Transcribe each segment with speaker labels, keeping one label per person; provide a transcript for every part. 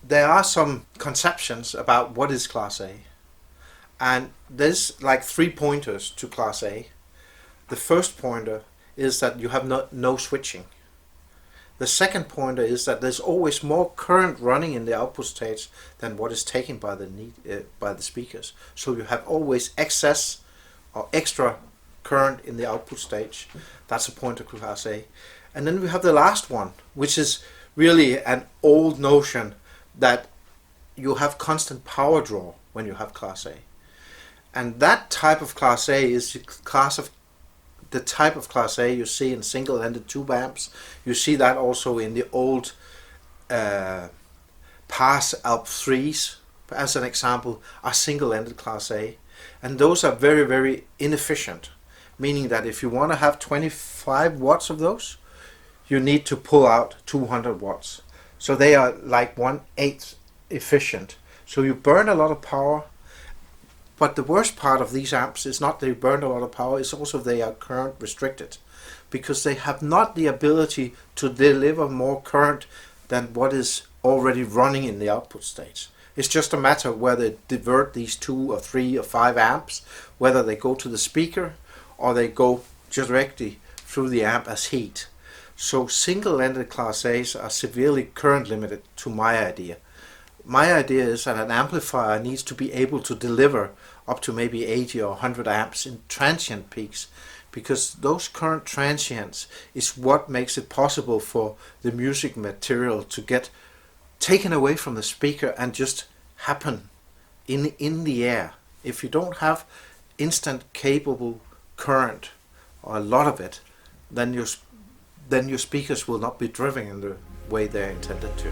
Speaker 1: there are some conceptions about what is Class A. And there's like 3 pointers to Class A. The first pointer is that you have no switching. The second pointer is that there's always more current running in the output stage than what is taken by the speakers. So you have always excess or extra current in the output stage. That's a pointer to Class A. And then we have the last one, which is really an old notion that you have constant power draw when you have Class A. And that type of Class A is the type of Class A you see in single-ended tube amps. You see that also in the old Pass Alp 3s, as an example, are single-ended Class A. And those are very, very inefficient, meaning that if you want to have 25 watts of those, you need to pull out 200 watts. So they are like 1/8 efficient. So you burn a lot of power. But the worst part of these amps is not they burn a lot of power, it's also they are current restricted, because they have not the ability to deliver more current than what is already running in the output stage. It's just a matter of whether they divert these 2 or 3 or 5 amps, whether they go to the speaker or they go directly through the amp as heat. So single-ended Class A's are severely current limited, to my idea. My idea is that an amplifier needs to be able to deliver up to maybe 80 or 100 amps in transient peaks, because those current transients is what makes it possible for the music material to get taken away from the speaker and just happen in the air. If you don't have instant capable current, or a lot of it, then your speakers will not be driven in the way they're intended to.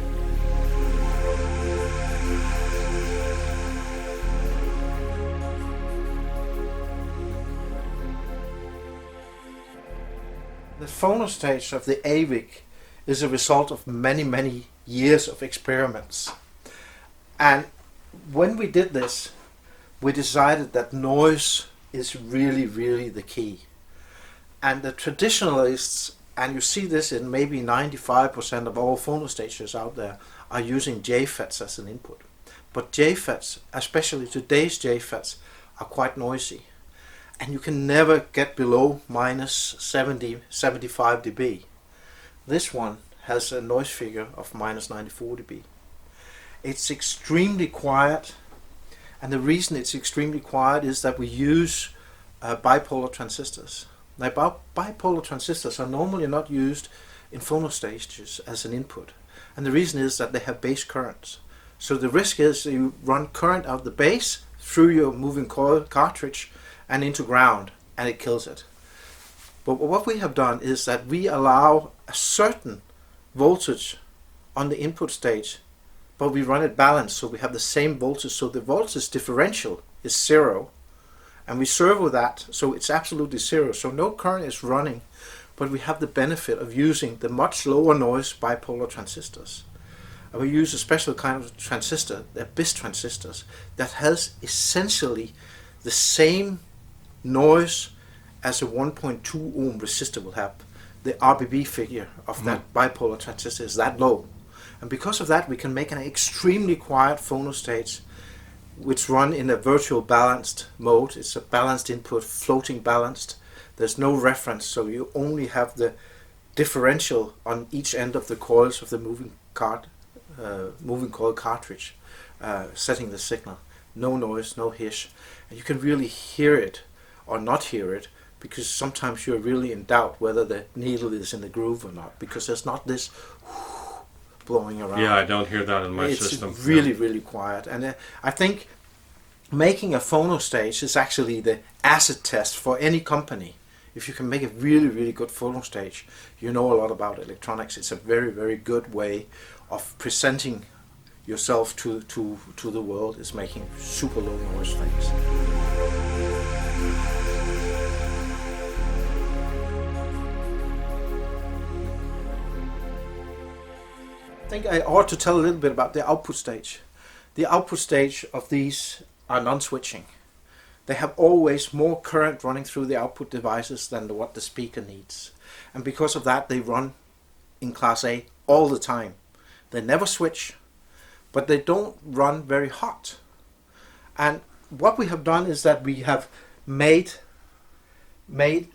Speaker 1: The phono stage of the Aavik is a result of many, many years of experiments. And when we did this, we decided that noise is really, really the key. And the traditionalists, and you see this in maybe 95% of all phono stages out there, are using JFETs as an input. But JFETs, especially today's JFETs, are quite noisy. And you can never get below minus 70, 75 dB. This one has a noise figure of minus 94 dB. It's extremely quiet, and the reason it's extremely quiet is that we use bipolar transistors. Now, bipolar transistors are normally not used in phono stages as an input, and the reason is that they have base currents. So the risk is you run current out the base through your moving coil cartridge and into ground, and it kills it. But what we have done is that we allow a certain voltage on the input stage, but we run it balanced, so we have the same voltage, so the voltage differential is 0, and we servo that, so it's absolutely 0, so no current is running, but we have the benefit of using the much lower noise bipolar transistors. And we use a special kind of transistor, they're BIS transistors, that has essentially the same noise as a 1.2 ohm resistor will have. The RBB figure of that bipolar transistor is that low. And because of that, we can make an extremely quiet phono stage which run in a virtual balanced mode. It's a balanced input, floating balanced. There's no reference, so you only have the differential on each end of the coils of the moving coil cartridge setting the signal. No noise, no hiss. And you can really hear it or not hear it, because sometimes you're really in doubt whether the needle is in the groove or not, because there's not this blowing around.
Speaker 2: Yeah, I don't hear that in my system.
Speaker 1: It's really, really quiet. And I think making a phono stage is actually the acid test for any company. If you can make a really, really good phono stage, you know a lot about electronics. It's a very, very good way of presenting yourself to the world, is making super low noise things. I think I ought to tell a little bit about the output stage. The output stage of these are non-switching. They have always more current running through the output devices than what the speaker needs. And because of that, they run in Class A all the time. They never switch, but they don't run very hot. And what we have done is that we have made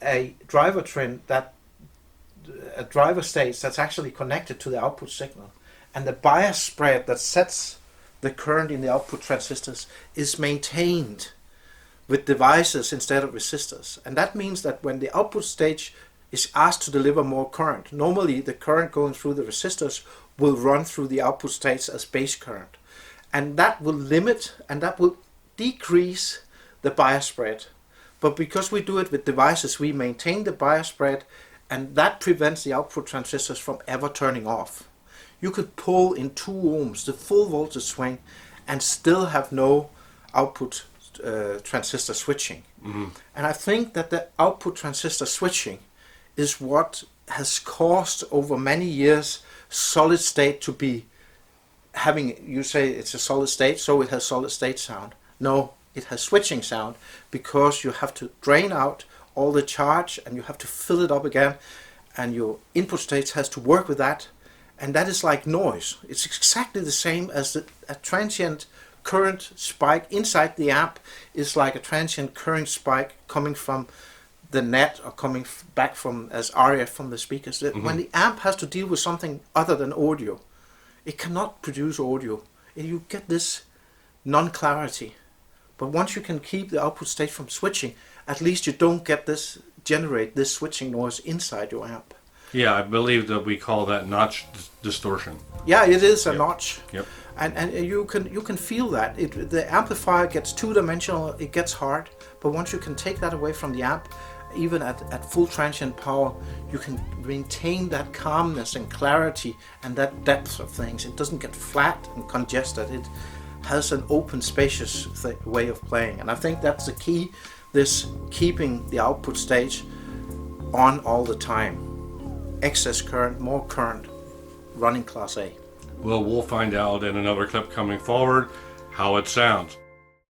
Speaker 1: a driver trim, that a driver stage that's actually connected to the output signal, and the bias spread that sets the current in the output transistors is maintained with devices instead of resistors. And that means that when the output stage is asked to deliver more current, normally the current going through the resistors will run through the output stage as base current, and that will limit and that will decrease the bias spread. But because we do it with devices, we maintain the bias spread, and that prevents the output transistors from ever turning off. You could pull in 2 ohms the full voltage swing and still have no output transistor switching.
Speaker 2: Mm-hmm.
Speaker 1: And I think that the output transistor switching is what has caused over many years solid state to be having, you say it's a solid state, so it has solid state sound. No, it has switching sound, because you have to drain out all the charge and you have to fill it up again, and your input state has to work with that, and that is like noise. It's exactly the same as a transient current spike inside the amp is like a transient current spike coming from the net or coming back from as RF from the speakers.
Speaker 2: Mm-hmm.
Speaker 1: When the amp has to deal with something other than audio, it cannot produce audio. You get this non-clarity. But once you can keep the output state from switching, at least you don't get generate this switching noise inside your amp.
Speaker 2: Yeah, I believe that we call that notch distortion.
Speaker 1: Yeah, it is a
Speaker 2: Yep.
Speaker 1: notch.
Speaker 2: Yep.
Speaker 1: And you can feel that. The amplifier gets 2-dimensional, it gets hard, but once you can take that away from the amp, even at full transient power, you can maintain that calmness and clarity and that depth of things. It doesn't get flat and congested. It has an open, spacious way of playing. And I think that's the key, this keeping the output stage on all the time. Excess current, more current, running class A.
Speaker 2: Well, we'll find out in another clip coming forward how it sounds.